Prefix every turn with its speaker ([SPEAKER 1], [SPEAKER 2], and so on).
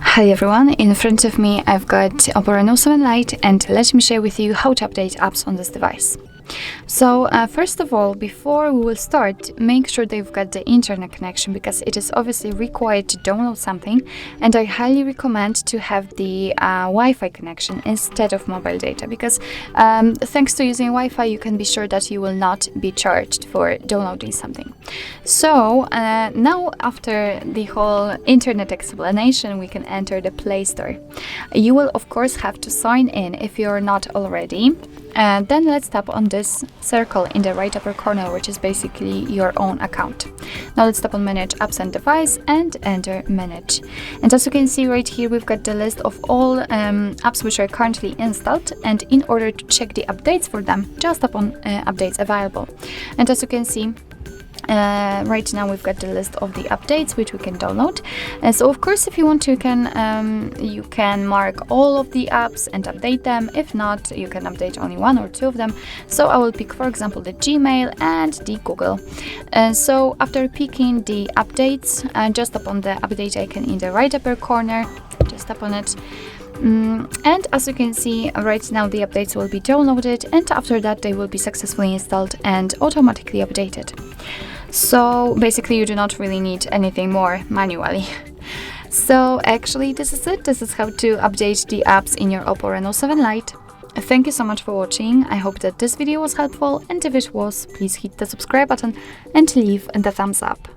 [SPEAKER 1] Hi everyone, in front of me I've got Oppo Reno 7 Lite, and let me share with you how to update apps on this device. So first of all, before we will start, make sure that you've got the internet connection, because it is obviously required to download something, and I highly recommend to have the Wi-Fi connection instead of mobile data, because thanks to using Wi-Fi you can be sure that you will not be charged for downloading something. So now, after the whole internet explanation, we can enter the Play Store. You will of course have to sign in if you're not already. Then let's tap on this circle in the right upper corner, which is basically your own account. Now let's tap on Manage Apps and Device and enter Manage. And as you can see right here, we've got the list of all apps which are currently installed, and in order to check the updates for them, just tap on Updates Available. And as you can see, right now we've got the list of the updates which we can download. So of course, if you want to, you can mark all of the apps and update them. If not, you can update only one or two of them. So I will pick, for example, the Gmail and the Google. So after picking the updates, just tap on the update icon in the right upper corner, just tap on it. And as you can see, right now the updates will be downloaded, and after that they will be successfully installed and automatically updated. So basically you do not really need anything more manually. So actually this is it. This is how to update the apps in your Oppo Reno 7 Lite. Thank you so much for watching. I hope that this video was helpful, and if it was, please hit the subscribe button and leave the thumbs up.